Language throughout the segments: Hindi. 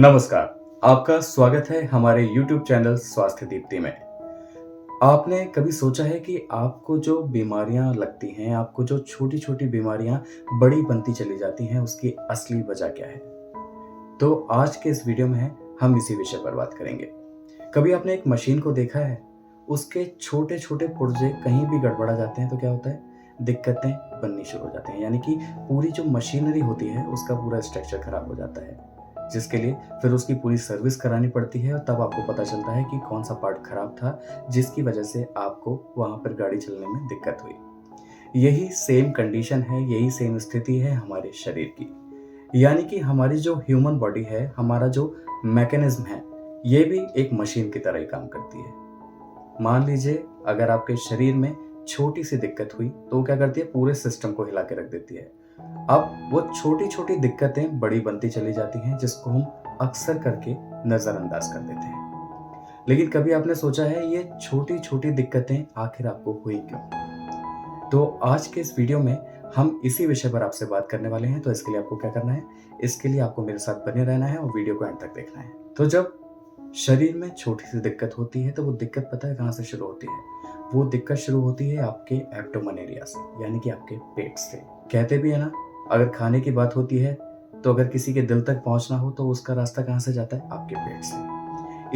नमस्कार, आपका स्वागत है हमारे YouTube चैनल स्वास्थ्य दीप्ति में। आपने कभी सोचा है कि आपको जो बीमारियां लगती हैं, आपको जो छोटी-छोटी बीमारियां बड़ी बनती चली जाती हैं, उसकी असली वजह क्या है? तो आज के इस वीडियो में हम इसी विषय पर बात करेंगे। कभी आपने एक मशीन को देखा है? उसके छोटे-छोटे पुर्जे कहीं भी गड़बड़ा जाते हैं तो क्या होता है? दिक्कतें बननी शुरू हो जाती हैं। यानी कि पूरी जो मशीनरी होती है, उसका पूरा स्ट्रक्चर खराब हो जाता है। जिसके लिए फिर उसकी पूरी सर्विस करानी पड़ती है और तब आपको पता चलता है कि कौन-सा पार्ट खराब था, जिसकी वजह से आपको वहाँ पर गाड़ी चलाने में दिक्कत हुई। यही सेम कंडीशन है, यही सेम स्थिति है हमारे शरीर की। यानी कि हमारी जो ह्यूमन बॉडी है, हमारा जो मैकेनिज़्म है, ये भी एक मशीन की तरह ही काम करती है। मान लीजिए अगर आपके शरीर में छोटी-सी दिक्कत हुई, तो वो क्या करती है? पूरे सिस्टम को हिला के रख देती है। अब वो छोटी-छोटी दिक्कतें बड़ी बनती चली जाती हैं, जिसको हम अक्सर करके नज़रअंदाज कर देते हैं। लेकिन कभी आपने सोचा है ये छोटी-छोटी दिक्कतें आखिर आपको हुई क्यों? तो आज के इस वीडियो में हम इसी विषय पर आपसे बात करने वाले हैं, तो इसके लिए आपको क्या करना है? इसके लिए आपको मेरे साथ बने रहना है और वीडियो को एंड तक देखना है। तो जब शरीर में छोटी-सी दिक्कत होती है, तो वो दिक्कत पता है कहाँ से शुरू होती है? वो दिक्कत शुरू होती है आपके एब्डोमेन एरिया से, यानी कि आपके पेट से। कहते भी है ना, अगर खाने की बात होती है, तो अगर किसी के दिल तक पहुँचना हो, तो उसका रास्ता कहाँ से जाता है? आपके पेट से।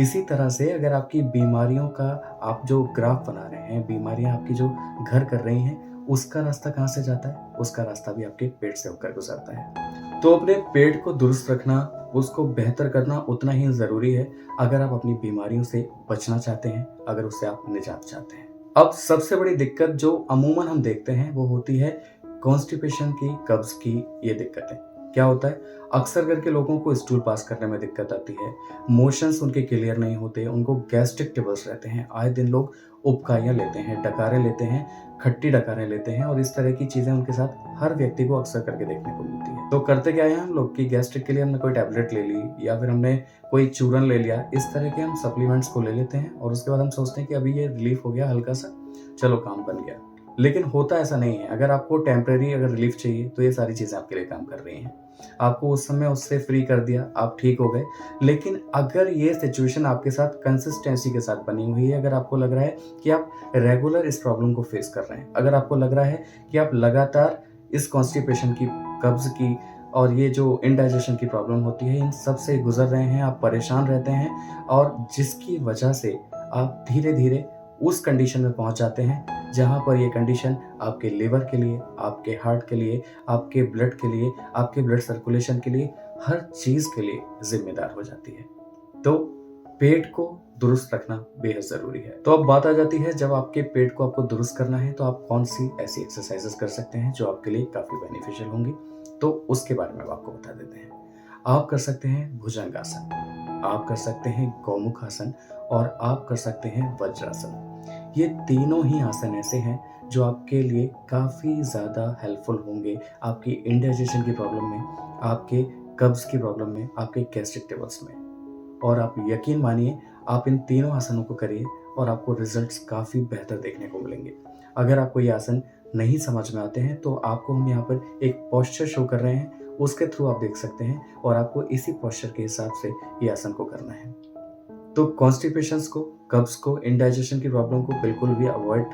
इसी तरह से अगर आपकी बीमारियों का आप जो ग्राफ बना रहे हैं, बीमारियाँ आपकी जो घर कर रही हैं, उसका रास्ता कहाँ से जाता है? उसका रास्ता भी आपके पेट से होकर गुज़रता है। तो अपने पेट को दुरुस्त रखना, उसको बेहतर करना उतना ही ज़रूरी है, अगर आप अपनी बीमारियों से बचना चाहते हैं, अगर उससे आप निजात चाहते हैं। अब सबसे बड़ी दिक्कत जो अमूमन हम देखते हैं, वो होती है कॉन्स्टिपेशन की, कब्ज़ की ये दिक्कतें। क्या होता है? अक्सर करके लोगों को स्टूल पास करने में दिक्कत आती है, मोशंस उनके क्लियर नहीं होते, उनको गैस्ट्रिक ट्रबल्स रहते हैं। आए दिन लोग उबकाइयाँ लेते हैं, डकारें लेते हैं, खट्टी डकारें लेते हैं और इस तरह की चीज़ें उनके साथ हर व्यक्ति को अक्सर करके देखने को मिलती है। तो करते क्या है हम लोग कि गैस्ट्रिक के लिए हमने कोई टैबलेट ले ली या फिर हमने कोई चूरन ले लिया, इस तरह के हम सप्लीमेंट्स को ले लेते हैं और उसके बाद हम सोचते हैं कि अभी ये रिलीफ हो गया हल्का-सा, चलो काम बन गया। लेकिन होता ऐसा नहीं है। अगर आपको टेम्परेरी अगर रिलीफ चाहिए, तो ये सारी चीज़ें आपके लिए काम कर रही हैं। आपको उस समय उससे फ्री कर दिया, आप ठीक हो गए। लेकिन अगर ये सिचुएशन आपके साथ कंसिस्टेंसी के साथ बनी हुई है, अगर आपको लग रहा है कि आप रेगुलर इस प्रॉब्लम को फेस कर रहे हैं, अगर आपको लग रहा है कि आप लगातार इस कॉन्स्टिपेशन की, कब्ज़ की और ये जो इंडाइजेशन की प्रॉब्लम होती है, इन सब से गुज़र रहे हैं, आप परेशान रहते हैं और जिसकी वजह से आप धीरे-धीरे उस कंडीशन में पहुँच जाते हैं, जहाँ पर ये कंडीशन आपके लिवर के लिए, आपके हार्ट के लिए, आपके ब्लड के लिए, आपके ब्लड सर्कुलेशन के लिए, हर चीज़ के लिए ज़िम्मेदार हो जाती है। तो पेट को दुरुस्त रखना बेहद ज़रूरी है। तो अब बात आ जाती है, जब आपके पेट को आपको दुरुस्त करना है, तो आप कौन-सी ऐसी एक्सरसाइज़ेज़ कर सकते हैं, जो आपके लिए काफ़ी बेनिफिशियल होंगी। तो उसके बारे में अब आपको बता देते हैं। आप कर सकते हैं भुजंगासन, आप कर सकते हैं गौमुख आसन और आप कर सकते हैं वज्रासन। ये तीनों ही आसन ऐसे हैं जो आपके लिए काफ़ी ज़्यादा हेल्पफुल होंगे आपकी इंडाइजेशन की प्रॉब्लम में, आपके कब्ज़ की प्रॉब्लम में, आपके गैस्ट्रिक ट्रबल्स में। और आप यकीन मानिए, आप इन तीनों आसनों को करिए और आपको रिज़ल्ट्स काफ़ी बेहतर देखने को मिलेंगे। अगर आपको ये आसन नहीं समझ में आते हैं, तो आपको हम यहाँ पर एक पोस्चर शो कर रहे हैं, उसके थ्रू आप देख सकते हैं और आपको इसी पोस्चर के हिसाब से ये आसन को करना है। तो कॉन्स्टिपेशंस को, कब्ज़ को, इंडाइजेशन की प्रॉब्लम को बिल्कुल भी अवॉइड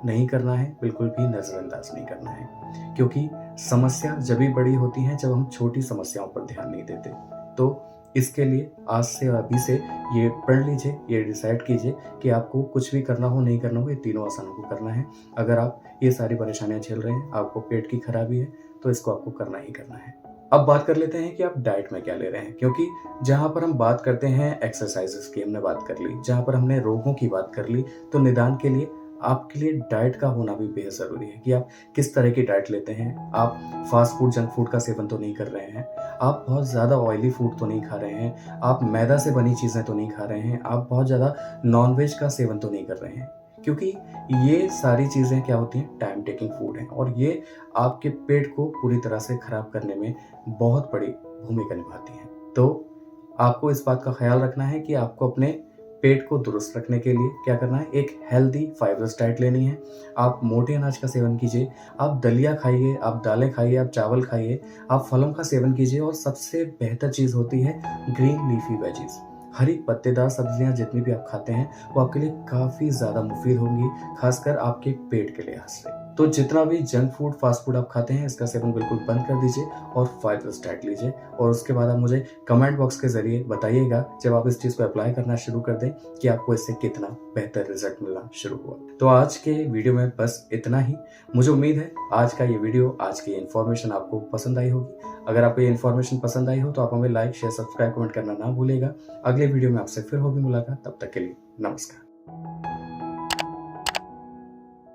नहीं करना है, बिल्कुल भी नज़रअंदाज नहीं करना है। क्योंकि समस्या जभी बड़ी होती है जब हम छोटी समस्याओं पर ध्यान नहीं देते। तो इसके लिए आज से अभी से ये पढ़ लीजिए, ये डिसाइड कीजिए कि आपको कुछ भी करना हो, नहीं करना हो, ये तीनों आसानों को करना है। अगर आप ये सारी परेशानियाँ झेल रहे हैं, आपको पेट की खराबी है, तो इसको आपको करना ही करना है। अब बात कर लेते हैं कि आप डाइट में क्या ले रहे हैं, क्योंकि जहाँ पर हम बात करते हैं एक्सरसाइजेस की, हमने बात कर ली, जहाँ पर हमने रोगों की बात कर ली, तो निदान के लिए आपके लिए डाइट का होना भी बेहद ज़रूरी है कि आप किस तरह की डाइट लेते हैं। आप फास्ट फूड, जंक फूड का सेवन तो नहीं कर रहे हैं, आप बहुत ज़्यादा ऑयली फूड तो नहीं खा रहे हैं, आप मैदा से बनी चीज़ें तो नहीं खा रहे हैं, आप बहुत ज़्यादा नॉन-वेज का सेवन तो नहीं कर रहे हैं। क्योंकि ये सारी चीज़ें क्या होती हैं, टाइम टेकिंग फूड हैं और ये आपके पेट को पूरी तरह से खराब करने में बहुत बड़ी भूमिका निभाती हैं। तो आपको इस बात का ख़्याल रखना है कि आपको अपने पेट को दुरुस्त रखने के लिए क्या करना है, एक हेल्दी फाइबरस डाइट लेनी है। आप मोटे अनाज का सेवन कीजिए, आप दलिया खाइए, आप दालें खाइए, आप चावल खाइए, आप फलों का सेवन कीजिए और सबसे बेहतर चीज़ होती है ग्रीन लीफी वेजीज़। हरी पत्तेदार सब्जियाँ जितनी भी आप खाते हैं, वो आपके लिए काफ़ी ज़्यादा मुफ़ीद होंगी, ख़ासकर आपके पेट के लिहाज़ से। तो जितना भी जंक फूड, फ़ास्ट फूड आप खाते हैं, इसका सेवन बिल्कुल बंद कर दीजिए और फाइबरस डाइट लीजिए और उसके बाद आप मुझे कमेंट बॉक्स के ज़रिए बताइएगा, जब आप इस चीज़ को अप्लाई करना शुरू कर दें, कि आपको इससे कितना बेहतर रिज़ल्ट मिलना शुरू हुआ। तो आज के वीडियो में बस इतना ही। मुझे उम्मीद है आज का ये वीडियो, आज की इन्फॉर्मेशन आपको पसंद आई होगी। अगर आपको ये इन्फॉर्मेशन पसंद आई हो तो आप हमें लाइक, शेयर, सब्सक्राइब, कमेंट करना ना भूलिएगा। अगले वीडियो में आपसे फिर होगी मुलाकात, तब तक के लिए नमस्कार।